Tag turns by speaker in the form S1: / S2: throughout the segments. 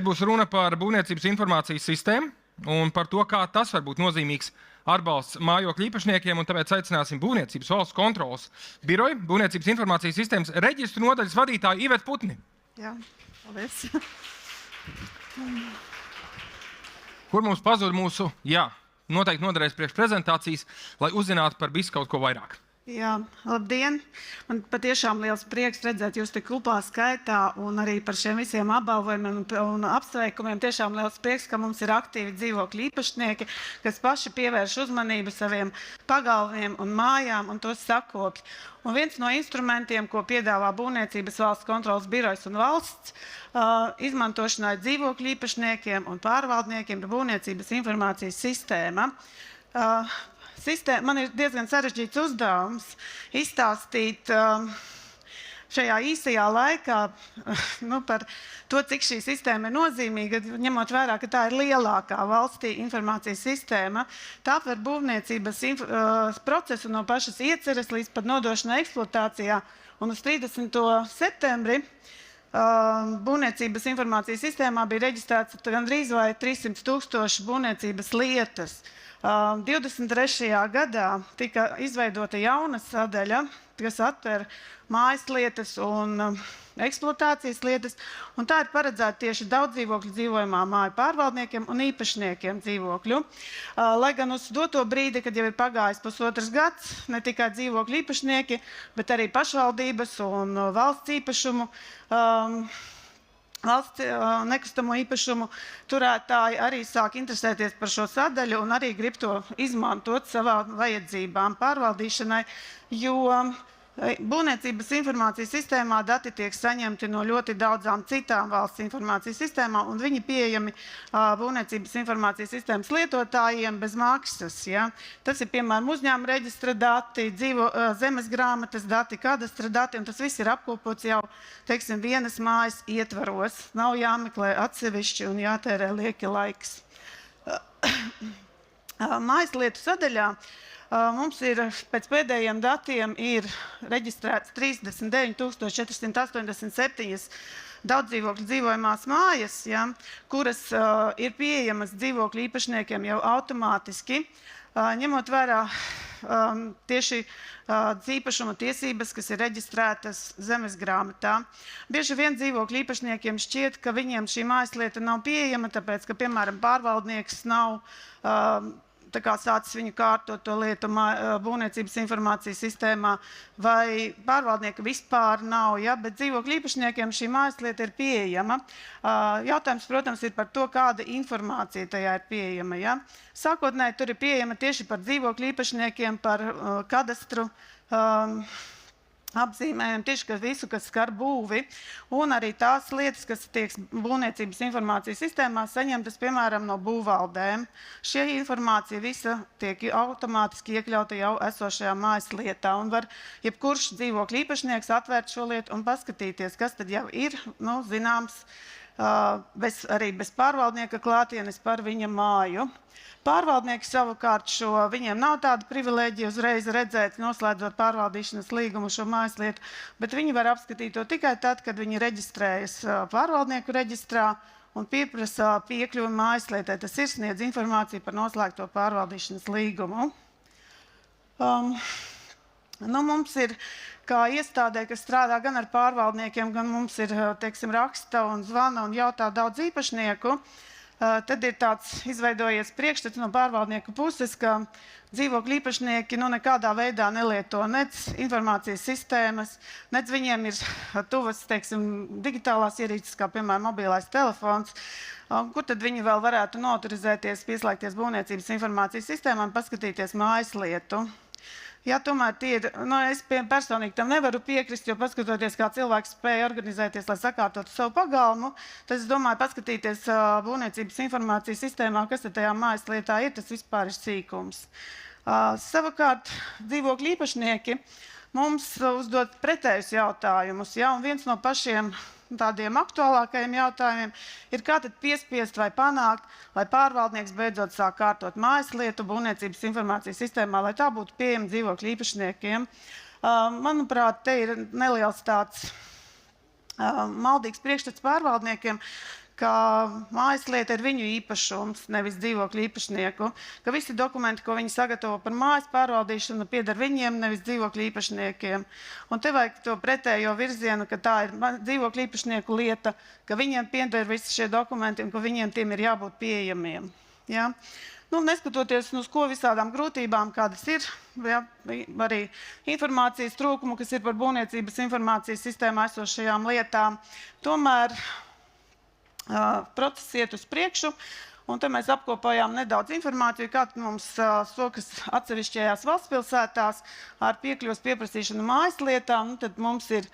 S1: Būs runa par būvniecības informācijas sistēmu un par to, kā tas var būt nozīmīgs atbalsts mājokļu īpašniekiem, un tāpēc aicināsim Būvniecības valsts kontroles biroju, Būvniecības informācijas sistēmas reģistru nodaļas vadītāju Ivetu Putni.
S2: Jā, paldies.
S1: Kur mums pazuda mūsu, noteikti noderēs priekš prezentācijas, lai uzzinātu par visu kaut ko vairāk.
S2: Jā, labdien! Man patiešām liels prieks redzēt jūs tik klupā skaitā un arī par šiem visiem apbalvojumiem un apsveikumiem. Tiešām liels prieks, ka mums ir aktīvi dzīvokļu īpašnieki, kas paši pievērš uzmanību saviem pagalmiem un mājām un tos sakopj. Un viens no instrumentiem, ko piedāvā Būvniecības valsts kontroles birojas un valsts izmantošanai dzīvokļu īpašniekiem un pārvaldniekiem, ir Būvniecības informācijas sistēma. Man ir diezgan sarežģīts uzdevums izstāstīt šajā īsajā laikā par to, cik šī sistēma ir nozīmīga, ņemot vērā, ka tā ir lielākā valstī informācijas sistēma. Tā aptver būvniecības procesu no pašas ieceres līdz pat nodošanai eksploatācijā. Un uz 30. septembri Būvniecības informācijas sistēmā bija reģistrēts gandrīz vai 300 000 būvniecības lietas. 23. gadā tika izveidota jauna sadaļa, kas atver mājas lietas un eksploatācijas lietas, un tā ir paredzēta tieši daudzdzīvokļu dzīvojamā māju pārvaldniekiem un īpašniekiem dzīvokļu. Lai gan uz doto brīdi, kad jau ir pagājis pusotrs gads, ne tikai dzīvokļu īpašnieki, bet arī pašvaldības un valsts īpašumu, valsts nekustamo īpašumu turētāji arī sāk interesēties par šo sadaļu un arī grib to izmantot savā vajadzībām pārvaldīšanai, jo Būvniecības informācijas sistēmā dati tiek saņemti no ļoti daudzām citām valsts informācijas sistēmām, un viņi pieejami Būvniecības informācijas sistēmas lietotājiem bez maksas. Ja? Tas ir, piemēram, uzņēmuma reģistra dati, zemes grāmatas dati, kadastra dati, un tas viss ir apkopots jau, teiksim, vienas mājas ietvaros. Nav jāmeklē atsevišķi un jātērē lieki laiks. Mājas lietu sadaļā mums ir, pēc pēdējiem datiem, ir reģistrēts 39 487 daudzdzīvokļu dzīvojamās mājas, ja, kuras ir pieejamas dzīvokļu īpašniekiem jau automātiski, ņemot vērā tieši īpašuma tiesības, kas ir reģistrētas zemes grāmatā. Bieži vien dzīvokļu īpašniekiem šķiet, ka viņiem šī mājaslieta nav pieejama, tāpēc, ka, piemēram, pārvaldnieks nav sācis viņu kārtot to lietu Būvniecības informācijas sistēmā, vai pārvaldnieka vispār nav, ja? Bet dzīvokļu īpašniekiem šī mājaslieta ir pieejama. Jautājums, protams, ir par to, kāda informācija tajā ir pieejama. Ja? Sākotnēji tur ir pieejama tieši par dzīvokļu īpašniekiem, par kadastru apzīmējumu, tieši visu, kas skar būvi, un arī tās lietas, kas tiek Būvniecības informācijas sistēmā saņemtas, piemēram, no būvvaldēm. Šī informācija visa tiek automātiski iekļauta jau esošajā mājas lietā, un var jebkurš dzīvokļu īpašnieks atvērt šo lietu un paskatīties, kas tad jau ir, zināms, arī bez pārvaldnieka klātienes par viņa māju. Pārvaldnieki savukārt viņiem nav tāda privilēģija uzreiz redzēt, noslēdzot pārvaldīšanas līgumu šo mājaslietu, bet viņi var apskatīt to tikai tad, kad viņi reģistrējas pārvaldnieku reģistrā un pieprasa piekļuvi mājaslietai. Tas ir sniedz informāciju par noslēgto pārvaldīšanas līgumu. Mums ir, kā iestādē, kas strādā gan ar pārvaldniekiem, gan mums ir, teiksim, raksta un zvana un jautā daudz īpašnieku, tad ir tāds izveidojies priekšstats no pārvaldnieku puses, ka dzīvokļu īpašnieki nekādā veidā nelieto nec informācijas sistēmas, nec viņiem ir tuvas, teiksim, digitālās ierīces, kā piemēram mobilais telefons, kur tad viņi vēl varētu noautorizēties, pieslēgties Būvniecības informācijas sistēmā un paskatīties mājas lietu. Jā, tomēr ir, es personīgi tam nevaru piekrist, jo paskatoties, kā cilvēks spēja organizēties, lai sakārtotu savu pagalmu, tad es domāju, paskatīties Būvniecības informācijas sistēmā, kas tajā mājas lietā ir, tas vispār ir sīkums. Savukārt, dzīvokļu īpašnieki mums uzdod pretējus jautājumus, ja, un viens no pašiem tādiem aktuālākajiem jautājumiem ir, kā tad piespiest vai panākt, lai pārvaldnieks beidzot sāk kārtot mājaslietu Būvniecības informācijas sistēmā, lai tā būtu pieejama dzīvokļu īpašniekiem. Manuprāt, te ir neliels tāds maldīgs priekšstats pārvaldniekiem, ka mājaslieta ir viņu īpašums, nevis dzīvokļu īpašnieku, ka visi dokumenti, ko viņi sagatavo par mājas pārvaldīšanu, pieder viņiem, nevis dzīvokļu īpašniekiem. Un te vajag to pretējo virzienu, ka tā ir dzīvokļu īpašnieku lieta, ka viņiem pieder visi šie dokumenti un ka viņiem tiem ir jābūt pieejamiem. Ja? Neskatoties uz ko visādām grūtībām, kādas ir, ja, arī informācijas trūkumu, kas ir par būvniecības informācijas sistēmā esošajām lietām, tomēr process iet uz priekšu, un te mēs apkopojām nedaudz informāciju, kā mums sokas atsevišķajās valstspilsētās ar piekļuvas pieprasīšanu mājaslietām. Tad mums ir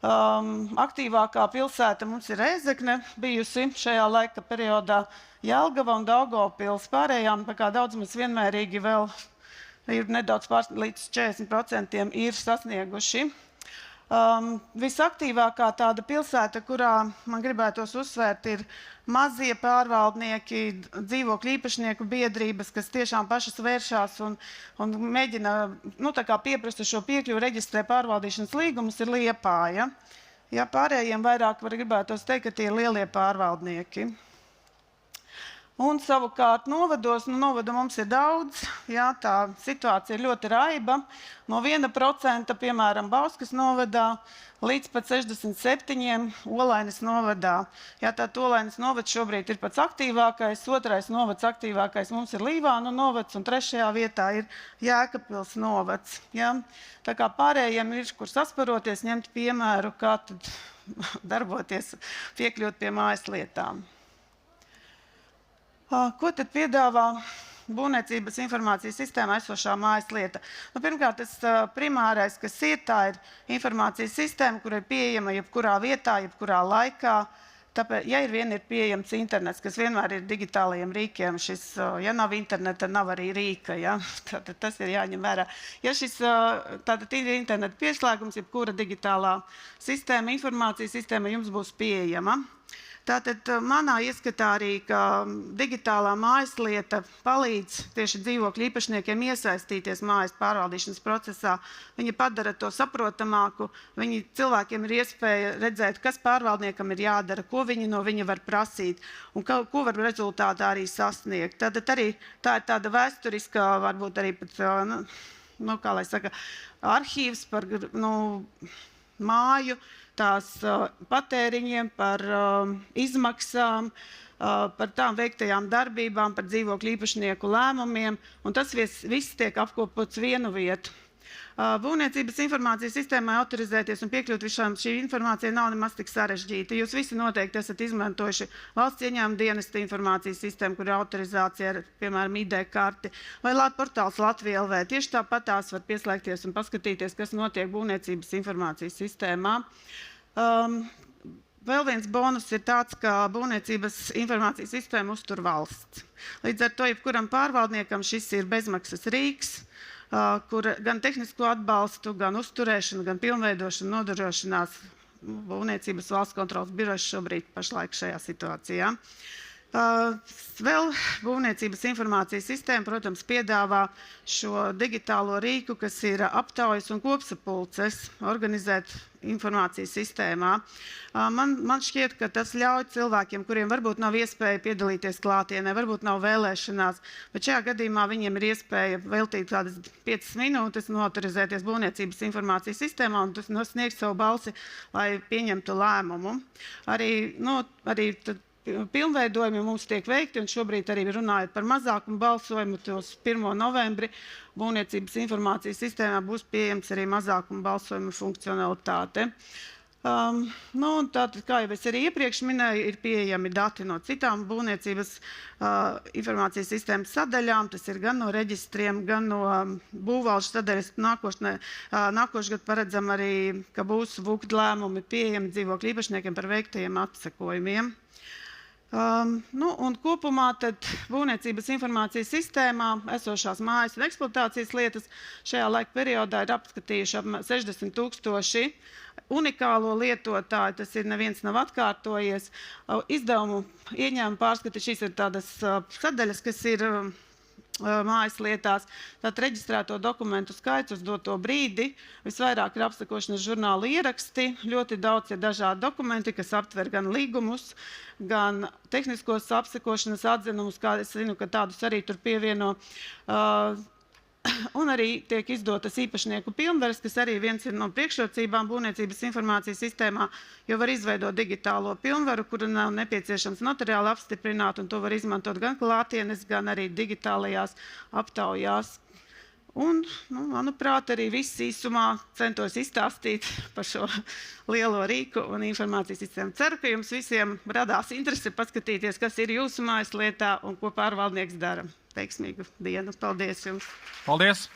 S2: aktīvākā pilsēta, mums ir Rēzekne bijusi šajā laika periodā, Jelgava un Daugavpils. Pārējām, kā daudz mēs vienmērīgi vēl ir nedaudz līdz 40% ir sasnieguši. Visaktīvākā tāda pilsēta, kurā man gribētos uzsvērt, ir mazie pārvaldnieki, dzīvokļu īpašnieku biedrības, kas tiešām pašas vēršās un mēģina pieprasa šo piekļuvi reģistrē pārvaldīšanas līgumus, ir Liepāja. Ja, pārējiem vairāk gribētos teikt, ka tie ir lielie pārvaldnieki. Un savukārt novados, novadu mums ir daudz, jā, tā situācija ir ļoti raiba. No 1%, piemēram, Bauskas novadā, līdz pat 67% Olainas novadā. Jā, tā Olainas novads šobrīd ir pats aktīvākais, otrais novads aktīvākais mums ir Līvānu novads, un trešajā vietā ir Jēkabpils novads. Jā. Tā kā pārējiem ir, kur sasparoties, ņemt piemēru, kā tad darboties, piekļūt pie mājaslietām. Ko tad piedāvā būvniecības informācijas sistēmā esošā mājaslieta? Pirmkārt, tas primārais, kas ir, tā ir informācijas sistēma, kur ir pieejama jebkurā vietā, jebkurā laikā. Tāpēc, ja ir pieejams internets, kas vienmēr ir digitālajiem rīkiem, ja nav interneta, nav arī rīka. Ja? Tātad tas ir jāņem vērā. Ja šis ir interneta pieslēgums, jebkura digitālā sistēma, informācijas sistēma jums būs pieejama. Tātad manā ieskatā arī, ka digitālā mājaslieta palīdz tieši dzīvokļu īpašniekiem iesaistīties mājas pārvaldīšanas procesā. Viņa padara to saprotamāku, cilvēkiem ir iespēja redzēt, kas pārvaldniekam ir jādara, ko viņi no viņa var prasīt un ko var rezultātā arī sasniegt. Tātad arī tā ir tāda vēsturiskā, varbūt arī pat, kā lai saka, arhīvs par māju, tās patēriņiem, par izmaksām, par tām veiktajām darbībām, par dzīvokļu īpašnieku lēmumiem, un tas viss tiek apkopots vienu vietu. Būvniecības informācijas sistēmai autorizēties un piekļūt visām šī informācija nav nemaz tik sarežģīta. Jūs visi noteikti esat izmantojuši valsts ieņēmuma dienesta informācijas sistēmu, kur ir autorizācija ar, piemēram, ID karti, vai portāls Latvija LV. Tieši tāpat tās var pieslēgties un paskatīties, kas notiek būvniecības informācijas sistēmā. Vēl viens bonus ir tāds, ka būvniecības informācijas sistēma uztur valsts. Līdz ar to jebkuram pārvaldniekam šis ir bezmaksas rīks, kur gan tehnisko atbalstu, gan uzturēšanu, gan pilnveidošanu nodrošinās Būvniecības valsts kontroles birojas šobrīd pašlaik šajā situācijā. Vēl būvniecības informācijas sistēma, protams, piedāvā šo digitālo rīku, kas ir aptaujas un kopsapulces, organizēt informācijas sistēmā. Man šķiet, ka tas ļauj cilvēkiem, kuriem varbūt nav iespēja piedalīties klātienē, varbūt nav vēlēšanās, bet šajā gadījumā viņiem ir iespēja veltīt kādas 5 minūtes, noautorizēties būvniecības informācijas sistēmā un sniegt savu balsi, lai pieņemtu lēmumu. Arī pilnveidojumi mums tiek veikti, un šobrīd arī runājot par mazākumu balsojumu, tos 1. novembri būvniecības informācijas sistēmā būs pieejams arī mazākumu balsojumu funkcionalitāte. Tātad, kā jau es arī iepriekš minēju, ir pieejami dati no citām būvniecības informācijas sistēmas sadaļām. Tas ir gan no reģistriem, gan no būvvaldes sadaļas. Nākošgad paredzam arī, ka būs VUKD lēmumi pieejami dzīvokļu īpašniekiem par veiktajiem atsekojumiem. Un kopumā tad būvniecības informācijas sistēmā esošās mājas un eksploatācijas lietas šajā laika periodā ir apskatījuši ap 60 000 unikālo lietotāju, tas ir neviens nav atkārtojies. Izdevumu ieņēmumu pārskati, šīs ir tādas sadaļas, kas ir mājaslietās. Tātad reģistrēto dokumentu skaits uz doto brīdi. Visvairāk ir apsekošanas žurnāla ieraksti. Ļoti daudz ir dažādi dokumenti, kas aptver gan līgumus, gan tehniskos apsekošanas atzinumus, kā es zinu, ka tādus arī tur pievieno. Un arī tiek izdotas īpašnieku pilnvaras, kas arī viens ir no priekšrocībām būvniecības informācijas sistēmā, jo var izveidot digitālo pilnvaru, kuru nav nepieciešams notariāli apstiprināt, un to var izmantot gan klātienes, gan arī digitālajās aptaujās. Un, manuprāt, arī viss īsumā centos izstāstīt par šo lielo rīku un informācijas sistēmu. Ceru, ka jums visiem radās interese paskatīties, kas ir jūsu mājaslietā un ko pārvaldnieks dara. Veiksmīgu dienu. Paldies jums!
S1: Paldies!